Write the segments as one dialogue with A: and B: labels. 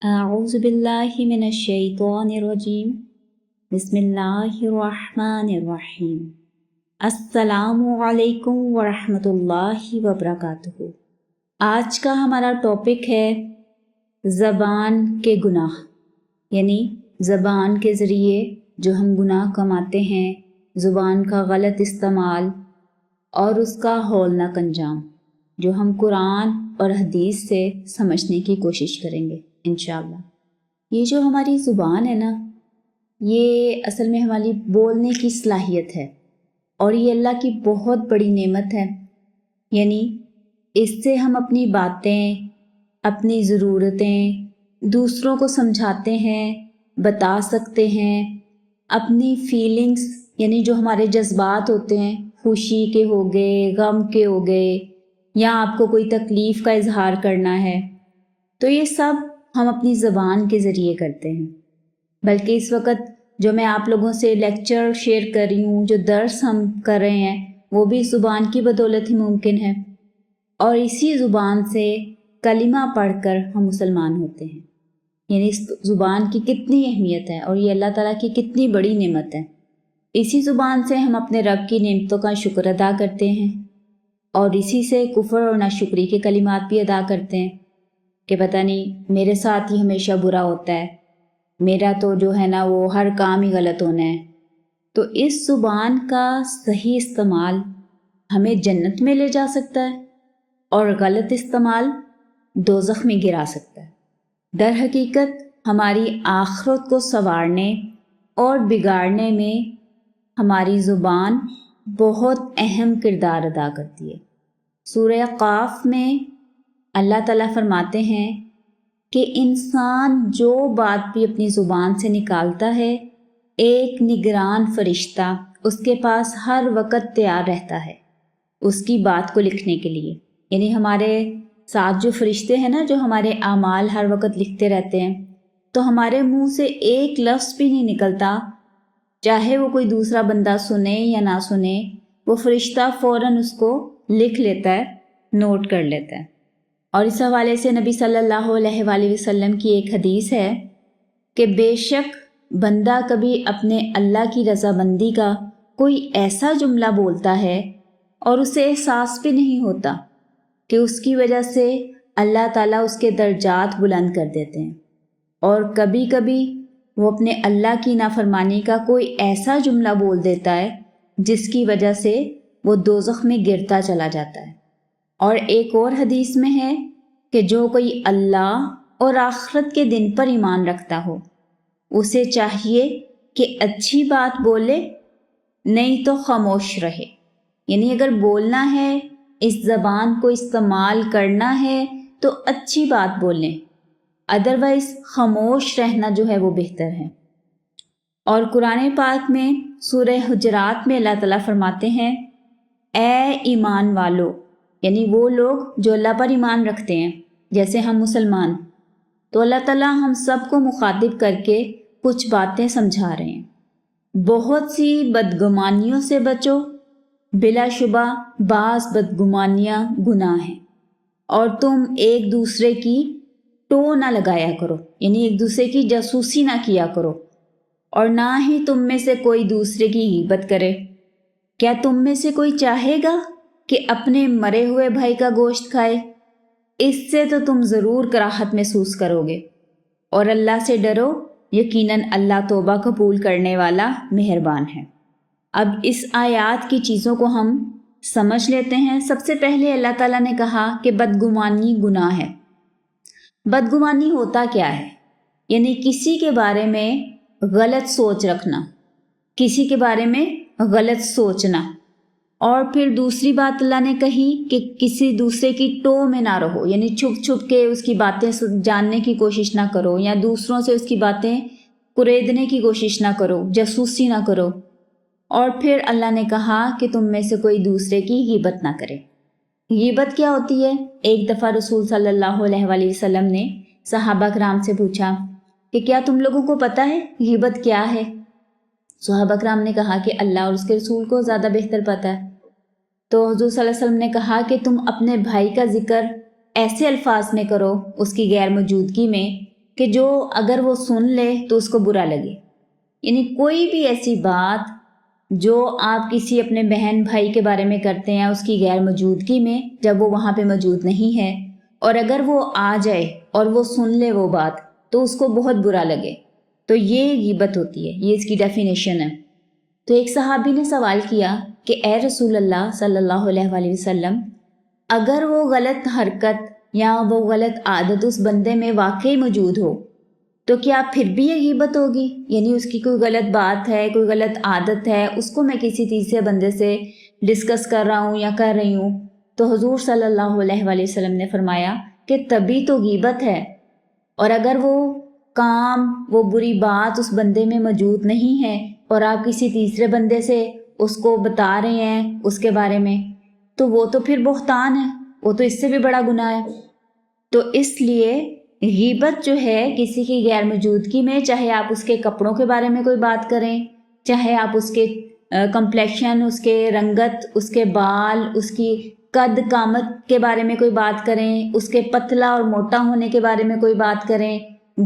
A: اعوذ باللہ من الشیطان الرجیم بسم اللہ الرحمن الرحیم السلام علیکم ورحمۃ اللہ وبرکاتہ۔ آج کا ہمارا ٹاپک ہے زبان کے گناہ، یعنی زبان کے ذریعے جو ہم گناہ کماتے ہیں، زبان کا غلط استعمال اور اس کا ہولناک انجام، جو ہم قرآن اور حدیث سے سمجھنے کی کوشش کریں گے انشاءاللہ۔ یہ جو ہماری زبان ہے نا، یہ اصل میں ہماری بولنے کی صلاحیت ہے، اور یہ اللہ کی بہت بڑی نعمت ہے۔ یعنی اس سے ہم اپنی باتیں، اپنی ضرورتیں دوسروں کو سمجھاتے ہیں، بتا سکتے ہیں، اپنی فیلنگز یعنی جو ہمارے جذبات ہوتے ہیں، خوشی کے ہو گئے، غم کے ہو گئے، یا آپ کو کوئی تکلیف کا اظہار کرنا ہے، تو یہ سب ہم اپنی زبان کے ذریعے کرتے ہیں۔ بلکہ اس وقت جو میں آپ لوگوں سے لیکچر شیئر کر رہی ہوں، جو درس ہم کر رہے ہیں، وہ بھی زبان کی بدولت ہی ممکن ہے، اور اسی زبان سے کلمہ پڑھ کر ہم مسلمان ہوتے ہیں۔ یعنی اس زبان کی کتنی اہمیت ہے، اور یہ اللہ تعالیٰ کی کتنی بڑی نعمت ہے۔ اسی زبان سے ہم اپنے رب کی نعمتوں کا شکر ادا کرتے ہیں، اور اسی سے کفر اور ناشکری کے کلمات بھی ادا کرتے ہیں کہ پتہ نہیں میرے ساتھ ہی ہمیشہ برا ہوتا ہے، میرا تو جو ہے نا وہ ہر کام ہی غلط ہونا ہے۔ تو اس زبان کا صحیح استعمال ہمیں جنت میں لے جا سکتا ہے، اور غلط استعمال دوزخ میں گرا سکتا ہے۔ در حقیقت ہماری آخرت کو سنوارنے اور بگاڑنے میں ہماری زبان بہت اہم کردار ادا کرتی ہے۔ سورہ قاف میں اللہ تعالیٰ فرماتے ہیں کہ انسان جو بات بھی اپنی زبان سے نکالتا ہے، ایک نگران فرشتہ اس کے پاس ہر وقت تیار رہتا ہے اس کی بات کو لکھنے کے لیے۔ یعنی ہمارے ساتھ جو فرشتے ہیں نا، جو ہمارے اعمال ہر وقت لکھتے رہتے ہیں، تو ہمارے منہ سے ایک لفظ بھی نہیں نکلتا، چاہے وہ کوئی دوسرا بندہ سنے یا نہ سنے، وہ فرشتہ فوراً اس کو لکھ لیتا ہے، نوٹ کر لیتا ہے۔ اور اس حوالے سے نبی صلی اللہ علیہ وآلہ وسلم کی ایک حدیث ہے کہ بے شک بندہ کبھی اپنے اللہ کی رضامندی کا کوئی ایسا جملہ بولتا ہے اور اسے احساس بھی نہیں ہوتا کہ اس کی وجہ سے اللہ تعالیٰ اس کے درجات بلند کر دیتے ہیں، اور کبھی کبھی وہ اپنے اللہ کی نافرمانی کا کوئی ایسا جملہ بول دیتا ہے جس کی وجہ سے وہ دوزخ میں گرتا چلا جاتا ہے۔ اور ایک اور حدیث میں ہے کہ جو کوئی اللہ اور آخرت کے دن پر ایمان رکھتا ہو، اسے چاہیے کہ اچھی بات بولے، نہیں تو خاموش رہے۔ یعنی اگر بولنا ہے، اس زبان کو استعمال کرنا ہے تو اچھی بات بولیں، ادروائز خاموش رہنا جو ہے وہ بہتر ہے۔ اور قرآن پاک میں سورہ حجرات میں اللہ تعالیٰ فرماتے ہیں، اے ایمان والو، یعنی وہ لوگ جو اللہ پر ایمان رکھتے ہیں جیسے ہم مسلمان، تو اللہ تعالیٰ ہم سب کو مخاطب کر کے کچھ باتیں سمجھا رہے ہیں۔ بہت سی بدگمانیوں سے بچو، بلا شبہ بعض بدگمانیاں گناہ ہیں، اور تم ایک دوسرے کی ٹو نہ لگایا کرو، یعنی ایک دوسرے کی جاسوسی نہ کیا کرو، اور نہ ہی تم میں سے کوئی دوسرے کی غیبت کرے۔ کیا تم میں سے کوئی چاہے گا کہ اپنے مرے ہوئے بھائی کا گوشت کھائے؟ اس سے تو تم ضرور کراہت محسوس کرو گے، اور اللہ سے ڈرو، یقیناً اللہ توبہ قبول کرنے والا مہربان ہے۔ اب اس آیات کی چیزوں کو ہم سمجھ لیتے ہیں۔ سب سے پہلے اللہ تعالیٰ نے کہا کہ بدگمانی گناہ ہے۔ بدگمانی ہوتا کیا ہے؟ یعنی کسی کے بارے میں غلط سوچ رکھنا، کسی کے بارے میں غلط سوچنا، اور پھر دوسری بات اللہ نے کہی کہ کسی دوسرے کی ٹو میں نہ رہو، یعنی چھپ چھپ کے اس کی باتیں جاننے کی کوشش نہ کرو، یا دوسروں سے اس کی باتیں قریدنے کی کوشش نہ کرو، جاسوسی نہ کرو۔ اور پھر اللہ نے کہا کہ تم میں سے کوئی دوسرے کی غیبت نہ کرے۔ غیبت کیا ہوتی ہے؟ ایک دفعہ رسول صلی اللہ علیہ وآلہ وسلم نے صحابہ کرام سے پوچھا کہ کیا تم لوگوں کو پتہ ہے غیبت کیا ہے؟ صحابہ کرام نے کہا کہ اللہ اور اس کے رسول کو زیادہ بہتر پتہ ہے۔ تو حضور صلی اللہ علیہ وسلم نے کہا کہ تم اپنے بھائی کا ذکر ایسے الفاظ میں کرو اس کی غیر موجودگی میں کہ جو اگر وہ سن لے تو اس کو برا لگے. یعنی کوئی بھی ایسی بات جو آپ کسی اپنے بہن بھائی کے بارے میں کرتے ہیں اس کی غیر موجودگی میں، جب وہ وہاں پہ موجود نہیں ہے، اور اگر وہ آ جائے اور وہ سن لے وہ بات تو اس کو بہت برا لگے، تو یہ غیبت ہوتی ہے. یہ اس کی ڈیفینیشن ہے. تو ایک صحابی نے سوال کیا کہ اے رسول اللہ صلی اللہ علیہ وآلہ وسلم، اگر وہ غلط حرکت یا وہ غلط عادت اس بندے میں واقعی موجود ہو تو کیا پھر بھی یہ غیبت ہوگی؟ یعنی اس کی کوئی غلط بات ہے، کوئی غلط عادت ہے، اس کو میں کسی تیسرے بندے سے ڈسکس کر رہا ہوں یا کر رہی ہوں، تو حضور صلی اللہ علیہ وآلہ وسلم نے فرمایا کہ تبھی تو غیبت ہے. اور اگر وہ کام، وہ بری بات اس بندے میں موجود نہیں ہے اور آپ کسی تیسرے بندے سے اس کو بتا رہے ہیں اس کے بارے میں، تو وہ تو پھر بہتان ہے، وہ تو اس سے بھی بڑا گناہ ہے. تو اس لیے غیبت جو ہے کسی کی غیر موجودگی میں، چاہے آپ اس کے کپڑوں کے بارے میں کوئی بات کریں، چاہے آپ اس کے کمپلیکشن، اس کے رنگت، اس کے بال، اس کی قد قامت کے بارے میں کوئی بات کریں، اس کے پتلا اور موٹا ہونے کے بارے میں کوئی بات کریں،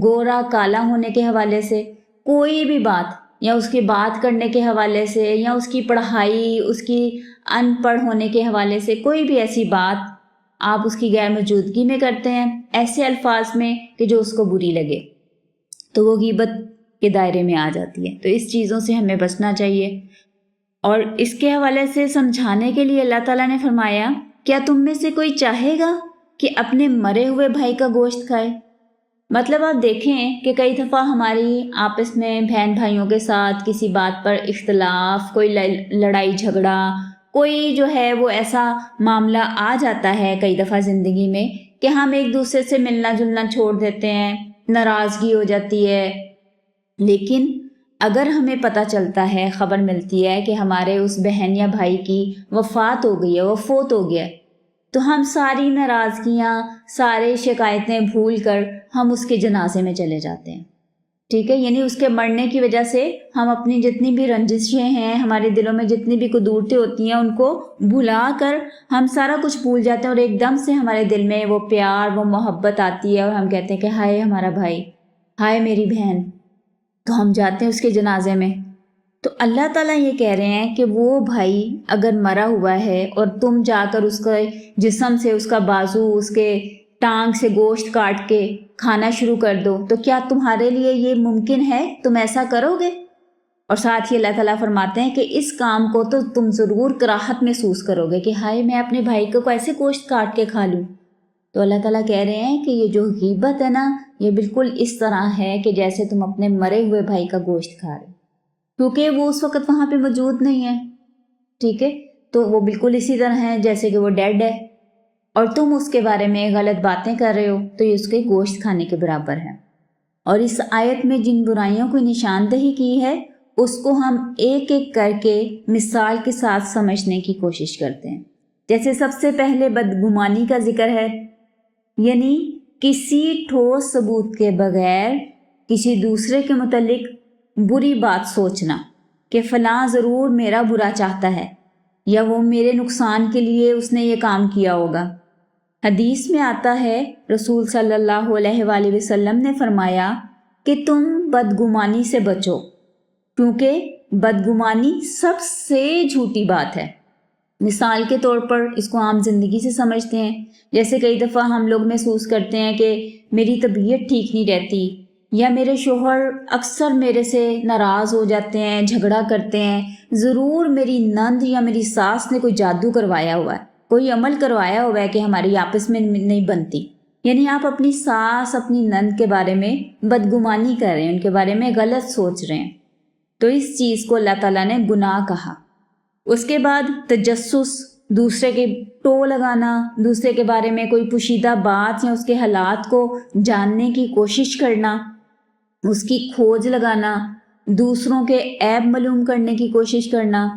A: گورا کالا ہونے کے حوالے سے کوئی بھی بات، یا اس کی بات کرنے کے حوالے سے، یا اس کی پڑھائی، اس کی ان پڑھ ہونے کے حوالے سے کوئی بھی ایسی بات آپ اس کی غیر موجودگی میں کرتے ہیں ایسے الفاظ میں کہ جو اس کو بری لگے، تو وہ غیبت کے دائرے میں آ جاتی ہے. تو اس چیزوں سے ہمیں بچنا چاہیے. اور اس کے حوالے سے سمجھانے کے لیے اللہ تعالیٰ نے فرمایا، کیا تم میں سے کوئی چاہے گا کہ اپنے مرے ہوئے بھائی کا گوشت کھائے؟ مطلب آپ دیکھیں کہ کئی دفعہ ہماری آپس میں بہن بھائیوں کے ساتھ کسی بات پر اختلاف، کوئی لڑائی جھگڑا، کوئی جو ہے وہ ایسا معاملہ آ جاتا ہے کئی دفعہ زندگی میں کہ ہم ایک دوسرے سے ملنا جلنا چھوڑ دیتے ہیں، ناراضگی ہو جاتی ہے. لیکن اگر ہمیں پتہ چلتا ہے، خبر ملتی ہے کہ ہمارے اس بہن یا بھائی کی وفات ہو گئی ہے، وہ فوت ہو گیا ہے، تو ہم ساری ناراضگیاں، سارے شکایتیں بھول کر ہم اس کے جنازے میں چلے جاتے ہیں. ٹھیک ہے، یعنی اس کے مرنے کی وجہ سے ہم اپنی جتنی بھی رنجشیں ہیں، ہمارے دلوں میں جتنی بھی قدورتیں ہوتی ہیں، ان کو بھلا کر ہم سارا کچھ بھول جاتے ہیں، اور ایک دم سے ہمارے دل میں وہ پیار، وہ محبت آتی ہے، اور ہم کہتے ہیں کہ ہائے ہمارا بھائی، ہائے میری بہن، تو ہم جاتے ہیں اس کے جنازے میں. تو اللہ تعالیٰ یہ کہہ رہے ہیں کہ وہ بھائی اگر مرا ہوا ہے اور تم جا کر اس کے جسم سے، اس کا بازو، اس کے ٹانگ سے گوشت کاٹ کے کھانا شروع کر دو، تو کیا تمہارے لیے یہ ممکن ہے؟ تم ایسا کرو گے؟ اور ساتھ ہی اللہ تعالیٰ فرماتے ہیں کہ اس کام کو تو تم ضرور کراہت محسوس کرو گے کہ ہائے میں اپنے بھائی کو ایسے گوشت کاٹ کے کھا لوں. تو اللہ تعالیٰ کہہ رہے ہیں کہ یہ جو غیبت ہے نا، یہ بالکل اس طرح ہے کہ جیسے تم اپنے مرے ہوئے بھائی کا گوشت کھا رہے، کیونکہ وہ اس وقت وہاں پہ موجود نہیں ہے. ٹھیک ہے، تو وہ بالکل اسی طرح ہے جیسے کہ وہ ڈیڈ ہے، اور تم اس کے بارے میں غلط باتیں کر رہے ہو، تو یہ اس کے گوشت کھانے کے برابر ہے. اور اس آیت میں جن برائیوں کو نشاندہی کی ہے اس کو ہم ایک ایک کر کے مثال کے ساتھ سمجھنے کی کوشش کرتے ہیں. جیسے سب سے پہلے بدگمانی کا ذکر ہے، یعنی کسی ٹھوس ثبوت کے بغیر کسی دوسرے کے متعلق بری بات سوچنا کہ فلاں ضرور میرا برا چاہتا ہے، یا وہ میرے نقصان کے لیے اس نے یہ کام کیا ہوگا. حدیث میں آتا ہے، رسول صلی اللہ علیہ وآلہ وسلم نے فرمایا کہ تم بدگمانی سے بچو، کیونکہ بدگمانی سب سے جھوٹی بات ہے. مثال کے طور پر اس کو عام زندگی سے سمجھتے ہیں. جیسے کئی دفعہ ہم لوگ محسوس کرتے ہیں کہ میری طبیعت ٹھیک نہیں رہتی، یا میرے شوہر اکثر میرے سے ناراض ہو جاتے ہیں، جھگڑا کرتے ہیں، ضرور میری نند یا میری ساس نے کوئی جادو کروایا ہوا ہے، کوئی عمل کروایا ہوا ہے کہ ہماری آپس میں نہیں بنتی. یعنی آپ اپنی ساس، اپنی نند کے بارے میں بدگمانی کر رہے ہیں، ان کے بارے میں غلط سوچ رہے ہیں. تو اس چیز کو اللہ تعالیٰ نے گناہ کہا. اس کے بعد تجسس، دوسرے کے ٹو لگانا، دوسرے کے بارے میں کوئی پوشیدہ بات یا اس کے حالات کو جاننے کی کوشش کرنا، اس کی کھوج لگانا، دوسروں کے عیب معلوم کرنے کی کوشش کرنا.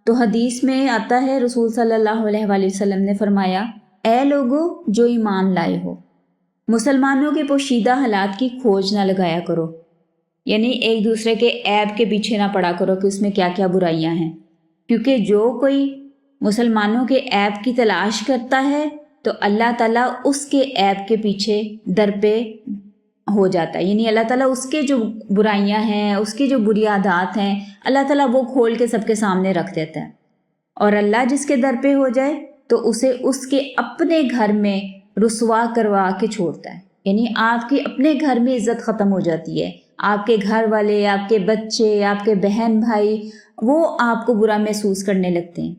A: تو حدیث میں آتا ہے، رسول صلی اللہ علیہ وآلہ وسلم نے فرمایا، اے لوگو جو ایمان لائے ہو، مسلمانوں کے پوشیدہ حالات کی کھوج نہ لگایا کرو. یعنی ایک دوسرے کے عیب کے پیچھے نہ پڑا کرو کہ اس میں کیا کیا برائیاں ہیں، کیونکہ جو کوئی مسلمانوں کے عیب کی تلاش کرتا ہے تو اللہ تعالیٰ اس کے عیب کے پیچھے در پہ ہو جاتا ہے، یعنی اللہ تعالیٰ اس کے جو برائیاں ہیں، اس کی جو بری عادات ہیں، اللہ تعالیٰ وہ کھول کے سب کے سامنے رکھ دیتا ہے۔ اور اللہ جس کے در پہ ہو جائے تو اسے اس کے اپنے گھر میں رسوا کروا کے چھوڑتا ہے، یعنی آپ کی اپنے گھر میں عزت ختم ہو جاتی ہے، آپ کے گھر والے، آپ کے بچے، آپ کے بہن بھائی، وہ آپ کو برا محسوس کرنے لگتے ہیں۔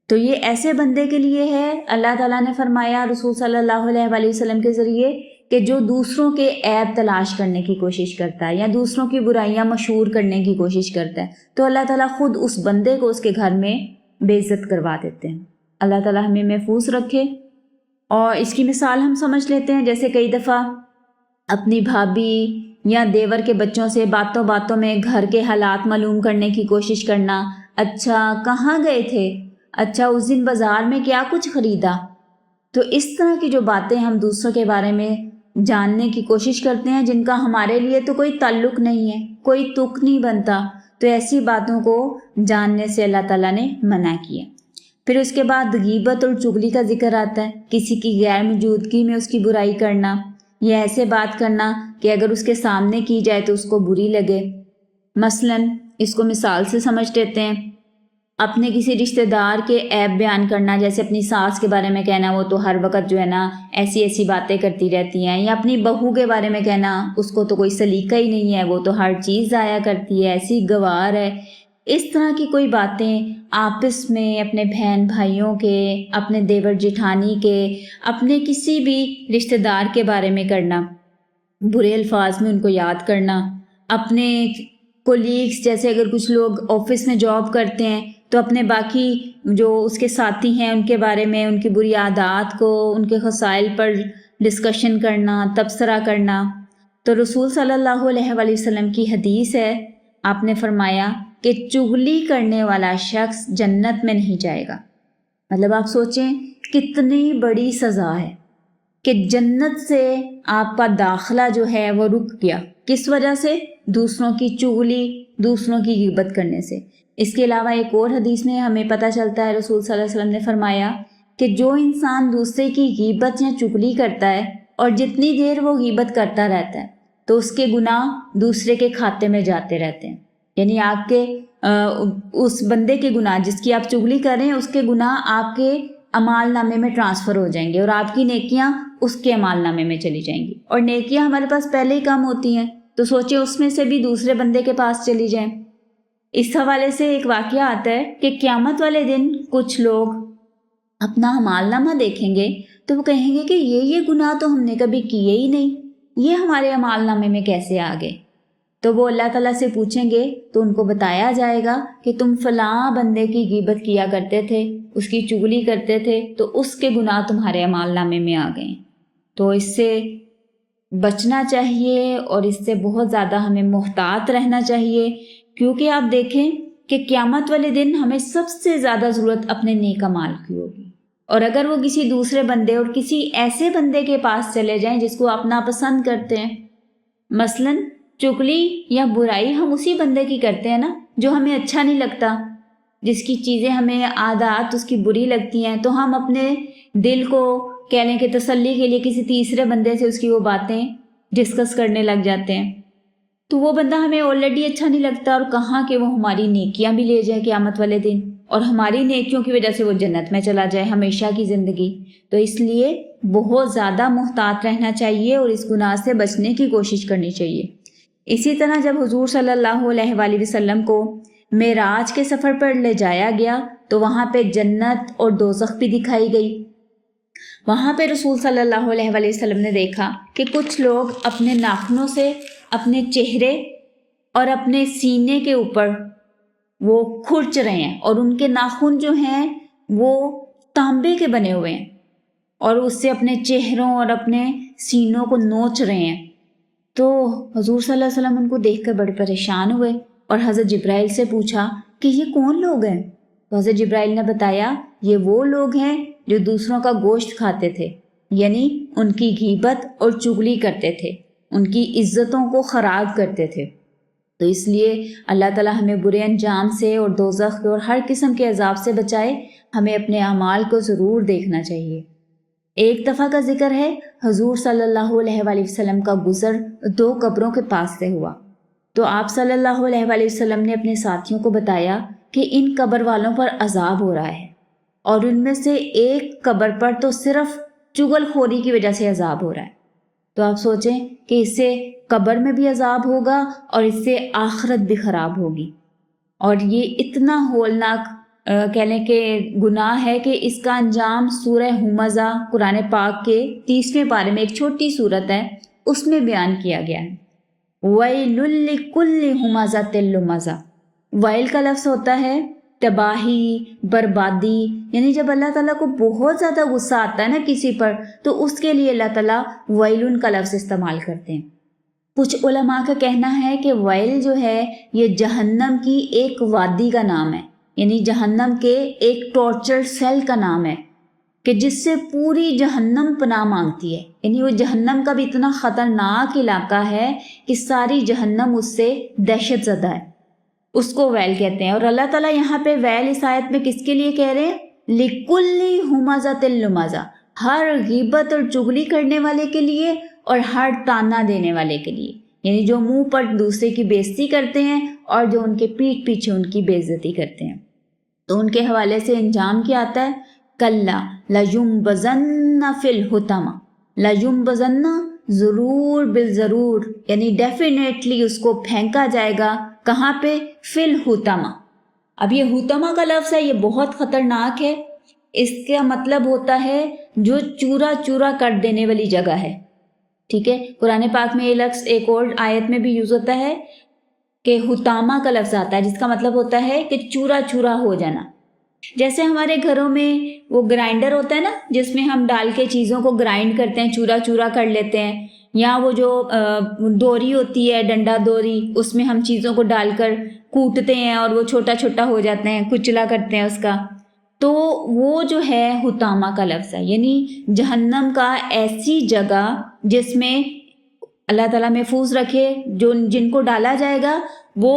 A: تو یہ ایسے بندے کے لیے ہے، اللہ تعالیٰ نے فرمایا رسول صلی اللہ علیہ وآلہ وسلم کے ذریعے کہ جو دوسروں کے عیب تلاش کرنے کی کوشش کرتا ہے یا دوسروں کی برائیاں مشہور کرنے کی کوشش کرتا ہے، تو اللہ تعالیٰ خود اس بندے کو اس کے گھر میں بے عزت کروا دیتے ہیں۔ اللہ تعالیٰ ہمیں محفوظ رکھے۔ اور اس کی مثال ہم سمجھ لیتے ہیں، جیسے کئی دفعہ اپنی بھابھی یا دیور کے بچوں سے باتوں باتوں میں گھر کے حالات معلوم کرنے کی کوشش کرنا، اچھا کہاں گئے تھے، اچھا اس دن بازار میں کیا کچھ خریدا۔ تو اس طرح کی جو باتیں ہم دوسروں کے بارے میں جاننے کی کوشش کرتے ہیں جن کا ہمارے لیے تو کوئی تعلق نہیں ہے، کوئی تک نہیں بنتا، تو ایسی باتوں کو جاننے سے اللہ تعالیٰ نے منع کیا۔ پھر اس کے بعد غیبت اور چغلی کا ذکر آتا ہے، کسی کی غیر موجودگی میں اس کی برائی کرنا، یا ایسے بات کرنا کہ اگر اس کے سامنے کی جائے تو اس کو بری لگے۔ مثلاً اس کو مثال سے سمجھ لیتے ہیں، اپنے کسی رشتہ دار کے عیب بیان کرنا، جیسے اپنی ساس کے بارے میں کہنا وہ تو ہر وقت جو ہے نا ایسی ایسی باتیں کرتی رہتی ہیں، یا اپنی بہو کے بارے میں کہنا اس کو تو کوئی سلیقہ ہی نہیں ہے، وہ تو ہر چیز ضائع کرتی ہے، ایسی گوار ہے۔ اس طرح کی کوئی باتیں آپس میں اپنے بہن بھائیوں کے، اپنے دیور جٹھانی کے، اپنے کسی بھی رشتہ دار کے بارے میں کرنا، برے الفاظ میں ان کو یاد کرنا، اپنے کولیگز، جیسے اگر کچھ لوگ آفس میں جاب کرتے ہیں تو اپنے باقی جو اس کے ساتھی ہیں ان کے بارے میں، ان کی بری عادات کو، ان کے خصائل پر ڈسکشن کرنا، تبصرہ کرنا۔ تو رسول صلی اللہ علیہ وآلہ وسلم کی حدیث ہے، آپ نے فرمایا کہ چغلی کرنے والا شخص جنت میں نہیں جائے گا۔ مطلب آپ سوچیں کتنی بڑی سزا ہے کہ جنت سے آپ کا داخلہ جو ہے وہ رک گیا، کس وجہ سے؟ دوسروں کی چغلی، دوسروں کی غیبت کرنے سے۔ اس کے علاوہ ایک اور حدیث میں ہمیں پتہ چلتا ہے، رسول صلی اللہ علیہ وسلم نے فرمایا کہ جو انسان دوسرے کی غیبت یا چغلی کرتا ہے اور جتنی دیر وہ غیبت کرتا رہتا ہے تو اس کے گناہ دوسرے کے کھاتے میں جاتے رہتے ہیں، یعنی آپ کے اس بندے کے گناہ جس کی آپ چغلی کر رہے ہیں، اس کے گناہ آپ کے اعمال نامے میں ٹرانسفر ہو جائیں گے اور آپ کی نیکیاں اس کے اعمال نامے میں چلی جائیں گی۔ اور نیکیاں ہمارے پاس پہلے ہی کم ہوتی ہیں، تو سوچیں اس میں سے بھی دوسرے بندے کے پاس چلی جائیں۔ اس حوالے سے ایک واقعہ آتا ہے کہ قیامت والے دن کچھ لوگ اپنا اعمال نامہ دیکھیں گے تو وہ کہیں گے کہ یہ گناہ تو ہم نے کبھی کیے ہی نہیں، یہ ہمارے اعمال نامے میں کیسے آ گئے؟ تو وہ اللہ تعالیٰ سے پوچھیں گے تو ان کو بتایا جائے گا کہ تم فلاں بندے کی غیبت کیا کرتے تھے، اس کی چغلی کرتے تھے، تو اس کے گناہ تمہارے اعمال نامے میں آ گئے۔ تو اس سے بچنا چاہیے اور اس سے بہت زیادہ ہمیں محتاط رہنا چاہیے، کیونکہ آپ دیکھیں کہ قیامت والے دن ہمیں سب سے زیادہ ضرورت اپنے نیک اعمال کی ہوگی، اور اگر وہ کسی دوسرے بندے اور کسی ایسے بندے کے پاس چلے جائیں جس کو آپ ناپسند کرتے ہیں، مثلاً چغلی یا برائی ہم اسی بندے کی کرتے ہیں نا جو ہمیں اچھا نہیں لگتا، جس کی چیزیں ہمیں عادات اس کی بری لگتی ہیں، تو ہم اپنے دل کو کہہ لیں کہ تسلی کے لیے کسی تیسرے بندے سے اس کی وہ باتیں ڈسکس کرنے لگ جاتے ہیں، تو وہ بندہ ہمیں آلریڈی اچھا نہیں لگتا، اور کہاں کہ وہ ہماری نیکیاں بھی لے جائے قیامت والے دن، اور ہماری نیکیوں کی وجہ سے وہ جنت میں چلا جائے ہمیشہ کی زندگی۔ تو اس لیے بہت زیادہ محتاط رہنا چاہیے اور اس گناہ سے بچنے کی کوشش کرنی چاہیے۔ اسی طرح جب حضور صلی اللہ علیہ وآلہ وسلم کو معراج کے سفر پر لے جایا گیا تو وہاں پہ جنت اور دوزخ بھی دکھائی گئی۔ وہاں پہ رسول صلی اللہ علیہ وآلہ وسلم نے دیکھا کہ کچھ لوگ اپنے ناخنوں سے اپنے چہرے اور اپنے سینے کے اوپر وہ کھرچ رہے ہیں، اور ان کے ناخن جو ہیں وہ تانبے کے بنے ہوئے ہیں، اور اس سے اپنے چہروں اور اپنے سینوں کو نوچ رہے ہیں۔ تو حضور صلی اللہ علیہ وسلم ان کو دیکھ کر بڑے پریشان ہوئے اور حضرت جبرائیل سے پوچھا کہ یہ کون لوگ ہیں؟ تو حضرت جبرائیل نے بتایا یہ وہ لوگ ہیں جو دوسروں کا گوشت کھاتے تھے، یعنی ان کی غیبت اور چغلی کرتے تھے، ان کی عزتوں کو خراب کرتے تھے۔ تو اس لیے اللہ تعالیٰ ہمیں برے انجام سے اور دوزخ اور ہر قسم کے عذاب سے بچائے۔ ہمیں اپنے اعمال کو ضرور دیکھنا چاہیے۔ ایک دفعہ کا ذکر ہے، حضور صلی اللہ علیہ وآلہ وسلم کا گزر 2 قبروں کے پاس سے ہوا، تو آپ صلی اللہ علیہ وآلہ وسلم نے اپنے ساتھیوں کو بتایا کہ ان قبر والوں پر عذاب ہو رہا ہے، اور ان میں سے ایک قبر پر تو صرف چغل خوری کی وجہ سے عذاب ہو رہا ہے۔ تو آپ سوچیں کہ اس سے قبر میں بھی عذاب ہوگا اور اس سے آخرت بھی خراب ہوگی، اور یہ اتنا ہولناک کہہ لیں کہ گناہ ہے کہ اس کا انجام سورہ ہمزہ قرآن پاک کے 30ویں پارے میں ایک چھوٹی صورت ہے، اس میں بیان کیا گیا ہے۔ وَيْلٌ لِّكُلِّ ہُمَزَةٍ لُمَزَةٍ، ویل کا لفظ ہوتا ہے تباہی، بربادی، یعنی جب اللہ تعالیٰ کو بہت زیادہ غصہ آتا ہے نا کسی پر، تو اس کے لیے اللہ تعالیٰ ویلن کا لفظ استعمال کرتے ہیں۔ کچھ علماء کا کہنا ہے کہ ویل جو ہے یہ جہنم کی ایک وادی کا نام ہے، یعنی جہنم کے ایک ٹارچر سیل کا نام ہے کہ جس سے پوری جہنم پناہ مانگتی ہے، یعنی وہ جہنم کا بھی اتنا خطرناک علاقہ ہے کہ ساری جہنم اس سے دہشت زدہ ہے، اس کو ویل کہتے ہیں۔ اور اللہ تعالیٰ یہاں پہ ویل اس آیت میں کس کے لیے کہہ رہے ہیں؟ لِكُلِّ ہُمَزَةٍ لُمَزَةٍ، ہر غیبت اور چغلی کرنے والے کے لیے اور ہر تانا دینے والے کے لیے، یعنی جو منہ پر دوسرے کی بےزتی کرتے ہیں اور جو ان کے پیٹھ پیچھے ان کی بے عزتی کرتے ہیں۔ تو ان کے حوالے سے انجام کیا آتا ہے؟ کلا لَيُنبَذَنَّ فِي الْحُطَمَةِ، لَيُنبَذَنَّ ضرور بالضرور، یعنی ڈیفینیٹلی اس کو پھینکا جائے گا، کہاں پہ؟ فی الحطمہ۔ اب یہ حطمہ کا لفظ ہے، یہ بہت خطرناک ہے، اس کا مطلب ہوتا ہے جو چورا چورا کر دینے والی جگہ ہے، ٹھیک ہے؟ قرآن پاک میں یہ لفظ ایک اور آیت میں بھی یوز ہوتا ہے کہ حطامہ کا لفظ آتا ہے، جس کا مطلب ہوتا ہے کہ چورا چورا ہو جانا۔ جیسے ہمارے گھروں میں وہ گرائنڈر ہوتا ہے نا، جس میں ہم ڈال کے چیزوں کو گرائنڈ کرتے ہیں، چورا چورا کر لیتے ہیں، یا وہ جو دوری ہوتی ہے، ڈنڈا دوری، اس میں ہم چیزوں کو ڈال کر کوٹتے ہیں اور وہ چھوٹا چھوٹا ہو جاتے ہیں، کچلا کرتے ہیں اس کا، تو وہ جو ہے حطامہ کا لفظ ہے، یعنی جہنم کا ایسی جگہ جس میں اللہ تعالیٰ محفوظ رکھے، جن کو ڈالا جائے گا وہ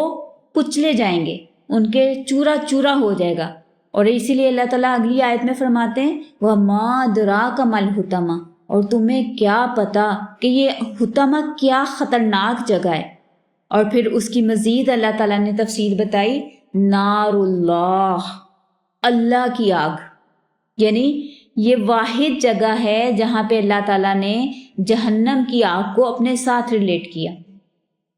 A: کچلے جائیں گے، ان کے چورا چورا ہو جائے گا۔ اور اسی لیے اللہ تعالیٰ اگلی آیت میں فرماتے ہیں وَمَا أَدْرَاكَ مَا الْحُطَمَةُ، اور تمہیں کیا پتا کہ یہ حطمہ کیا خطرناک جگہ ہے۔ اور پھر اس کی مزید اللہ تعالیٰ نے تفصیل بتائی، نار اللہ، اللہ کی آگ، یعنی یہ واحد جگہ ہے جہاں پہ اللہ تعالیٰ نے جہنم کی آگ کو اپنے ساتھ ریلیٹ کیا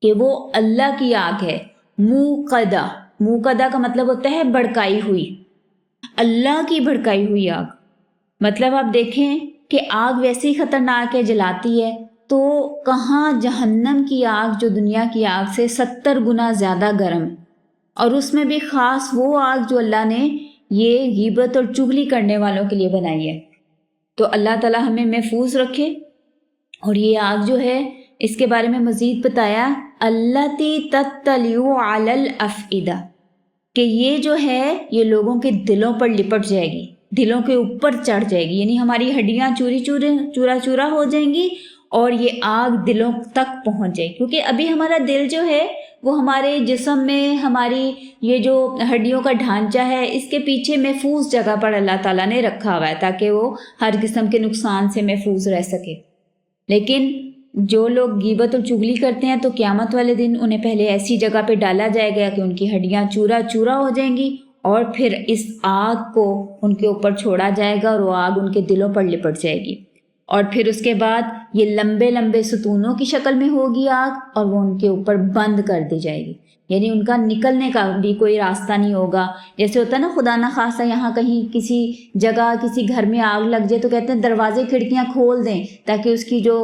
A: کہ وہ اللہ کی آگ ہے، موقدہ، موقدہ کا مطلب ہوتا ہے بھڑکائی ہوئی، اللہ کی بھڑکائی ہوئی آگ۔ مطلب آپ دیکھیں کہ آگ ویسے ہی خطرناک ہے، جلاتی ہے، تو کہاں جہنم کی آگ جو دنیا کی آگ سے 70 گنا زیادہ گرم ہے، اور اس میں بھی خاص وہ آگ جو اللہ نے یہ غیبت اور چغلی کرنے والوں کے لیے بنائی ہے۔ تو اللہ تعالیٰ ہمیں محفوظ رکھے۔ اور یہ آگ جو ہے اس کے بارے میں مزید بتایا التی تطلع علی الافئدہ، کہ یہ جو ہے یہ لوگوں کے دلوں پر لپٹ جائے گی، دلوں کے اوپر چڑھ جائے گی، یعنی ہماری ہڈیاں چورا چورا ہو جائیں گی اور یہ آگ دلوں تک پہنچ جائے، کیونکہ ابھی ہمارا دل جو ہے وہ ہمارے جسم میں ہماری یہ جو ہڈیوں کا ڈھانچہ ہے اس کے پیچھے محفوظ جگہ پر اللہ تعالیٰ نے رکھا ہوا ہے تاکہ وہ ہر قسم کے نقصان سے محفوظ رہ سکے۔ لیکن جو لوگ غیبت اور چغلی کرتے ہیں تو قیامت والے دن انہیں پہلے ایسی جگہ پہ ڈالا جائے گا کہ ان کی ہڈیاں چورا چورا ہو جائیں گی، اور پھر اس آگ کو ان کے اوپر چھوڑا جائے گا اور وہ آگ ان کے دلوں پر لپٹ جائے گی، اور پھر اس کے بعد یہ لمبے لمبے ستونوں کی شکل میں ہوگی آگ، اور وہ ان کے اوپر بند کر دی جائے گی، یعنی ان کا نکلنے کا بھی کوئی راستہ نہیں ہوگا۔ جیسے ہوتا ہے نا خدا نہ خواستہ یہاں کہیں کسی جگہ کسی گھر میں آگ لگ جائے تو کہتے ہیں دروازے کھڑکیاں کھول دیں تاکہ اس کی جو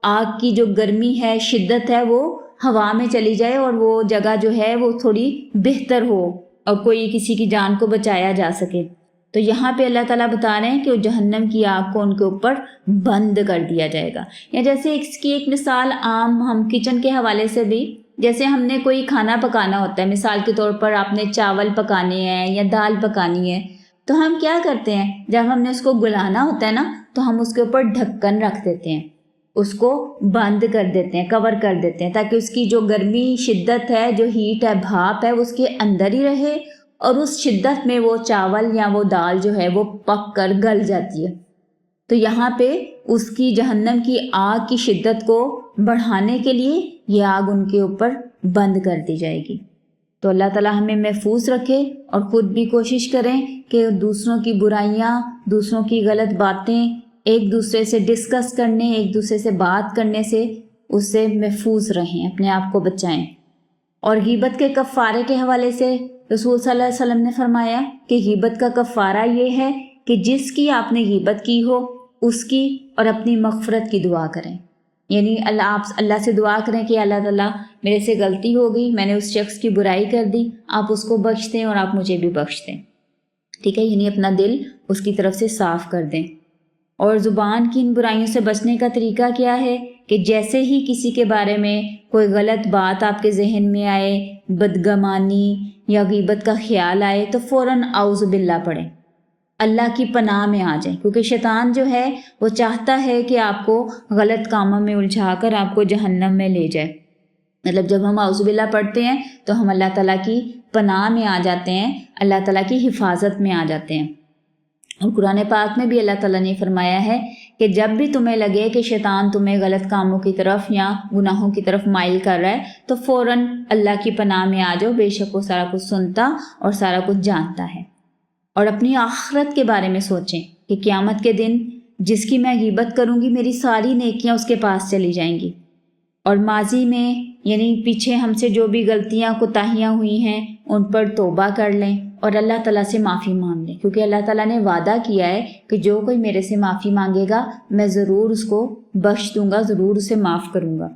A: آگ کی جو گرمی ہے، شدت ہے، وہ ہوا میں چلی جائے اور وہ جگہ جو ہے وہ تھوڑی بہتر ہو اور کوئی کسی کی جان کو بچایا جا سکے۔ تو یہاں پہ اللہ تعالیٰ بتا رہے ہیں کہ وہ جہنم کی آگ کو ان کے اوپر بند کر دیا جائے گا۔ یا جیسے اس کی ایک مثال عام ہم کچن کے حوالے سے بھی، جیسے ہم نے کوئی کھانا پکانا ہوتا ہے، مثال کے طور پر آپ نے چاول پکانے ہیں یا دال پکانی ہے، تو ہم کیا کرتے ہیں جب ہم نے اس کو گلانا ہوتا ہے نا تو ہم اس کے اوپر ڈھکن رکھ دیتے ہیں، اس کو بند کر دیتے ہیں، کور کر دیتے ہیں تاکہ اس کی جو گرمی شدت ہے، جو ہیٹ ہے، بھاپ ہے، وہ اس کے اندر ہی رہے اور اس شدت میں وہ چاول یا وہ دال جو ہے وہ پک کر گل جاتی ہے۔ تو یہاں پہ اس کی جہنم کی آگ کی شدت کو بڑھانے کے لیے یہ آگ ان کے اوپر بند کر دی جائے گی۔ تو اللہ تعالیٰ ہمیں محفوظ رکھے اور خود بھی کوشش کریں کہ دوسروں کی برائیاں، دوسروں کی غلط باتیں ایک دوسرے سے ڈسکس کرنے، ایک دوسرے سے بات کرنے سے اس سے محفوظ رہیں، اپنے آپ کو بچائیں۔ اور غیبت کے کفارے کے حوالے سے رسول صلی اللہ علیہ وسلم نے فرمایا کہ غیبت کا کفارہ یہ ہے کہ جس کی آپ نے غیبت کی ہو اس کی اور اپنی مغفرت کی دعا کریں، یعنی آپ اللہ سے دعا کریں کہ اللہ تعالیٰ میرے سے غلطی ہو گئی، میں نے اس شخص کی برائی کر دی، آپ اس کو بخش دیں اور آپ مجھے بھی بخش دیں، ٹھیک ہے، یعنی اپنا دل اس کی طرف سے صاف کر دیں۔ اور زبان کی ان برائیوں سے بچنے کا طریقہ کیا ہے کہ جیسے ہی کسی کے بارے میں کوئی غلط بات آپ کے ذہن میں آئے، بدگمانی یا غیبت کا خیال آئے تو فوراً اعوذ باللہ پڑھیں، اللہ کی پناہ میں آ جائیں، کیونکہ شیطان جو ہے وہ چاہتا ہے کہ آپ کو غلط کاموں میں الجھا کر آپ کو جہنم میں لے جائے۔ مطلب جب ہم اعوذ باللہ پڑھتے ہیں تو ہم اللہ تعالیٰ کی پناہ میں آ جاتے ہیں، اللہ تعالیٰ کی حفاظت میں آ جاتے ہیں۔ اور قرآن پاک میں بھی اللہ تعالیٰ نے فرمایا ہے کہ جب بھی تمہیں لگے کہ شیطان تمہیں غلط کاموں کی طرف یا گناہوں کی طرف مائل کر رہا ہے تو فوراً اللہ کی پناہ میں آ جاؤ، بے شک وہ سارا کچھ سنتا اور سارا کچھ جانتا ہے۔ اور اپنی آخرت کے بارے میں سوچیں کہ قیامت کے دن جس کی میں غیبت کروں گی میری ساری نیکیاں اس کے پاس چلی جائیں گی، اور ماضی میں یعنی پیچھے ہم سے جو بھی غلطیاں کوتاہیاں ہوئی ہیں ان پر توبہ کر لیں اور اللہ تعالیٰ سے معافی مانگ لیں، کیونکہ اللہ تعالیٰ نے وعدہ کیا ہے کہ جو کوئی میرے سے معافی مانگے گا میں ضرور اس کو بخش دوں گا، ضرور اسے معاف کروں گا۔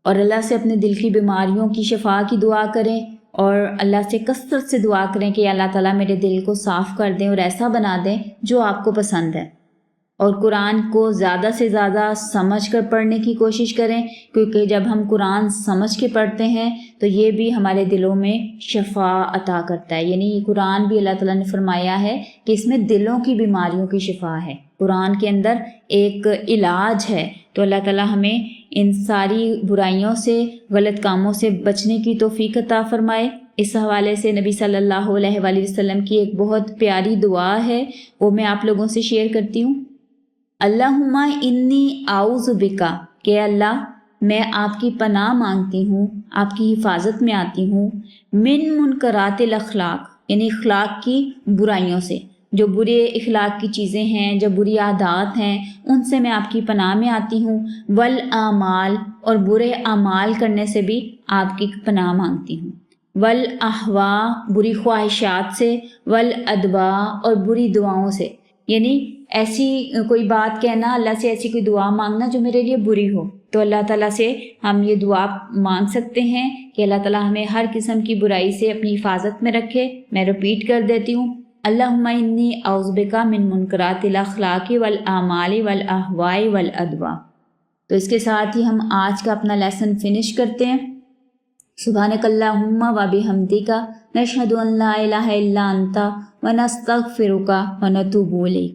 A: اور اللہ سے اپنے دل کی بیماریوں کی شفا کی دعا کریں اور اللہ سے کثرت سے دعا کریں کہ اللہ تعالیٰ میرے دل کو صاف کر دیں اور ایسا بنا دیں جو آپ کو پسند ہے۔ اور قرآن کو زیادہ سے زیادہ سمجھ کر پڑھنے کی کوشش کریں، کیونکہ جب ہم قرآن سمجھ کے پڑھتے ہیں تو یہ بھی ہمارے دلوں میں شفا عطا کرتا ہے، یعنی یہ قرآن بھی اللہ تعالیٰ نے فرمایا ہے کہ اس میں دلوں کی بیماریوں کی شفا ہے، قرآن کے اندر ایک علاج ہے۔ تو اللہ تعالیٰ ہمیں ان ساری برائیوں سے، غلط کاموں سے بچنے کی توفیق عطا فرمائے۔ اس حوالے سے نبی صلی اللہ علیہ وآلہ وسلم کی ایک بہت پیاری دعا ہے، وہ میں آپ لوگوں سے شیئر کرتی ہوں۔ اللہم انی اعوذ بکا، کہ اللہ میں آپ کی پناہ مانگتی ہوں، آپ کی حفاظت میں آتی ہوں، من منکرات الاخلاق، یعنی اخلاق کی برائیوں سے، جو برے اخلاق کی چیزیں ہیں، جو بری عادات ہیں ان سے میں آپ کی پناہ میں آتی ہوں، والاعمال، اور برے اعمال کرنے سے بھی آپ کی پناہ مانگتی ہوں، والاہواء، بری خواہشات سے، والادواء، اور بری دعاؤں سے، یعنی ایسی کوئی بات کہنا، اللہ سے ایسی کوئی دعا مانگنا جو میرے لیے بری ہو۔ تو اللہ تعالیٰ سے ہم یہ دعا مانگ سکتے ہیں کہ اللہ تعالیٰ ہمیں ہر قسم کی برائی سے اپنی حفاظت میں رکھے۔ میں رپیٹ کر دیتی ہوں، اللہم انی اعوذ بکا من منکرات الاخلاق والاعمال والاہواء والادواء۔ تو اس کے ساتھ ہی ہم آج کا اپنا لیسن فنش کرتے ہیں۔ سبحانک اللہم و بحمدک، نشہد ان لا الہ الا انت ونستغفرک ونتوب الیک۔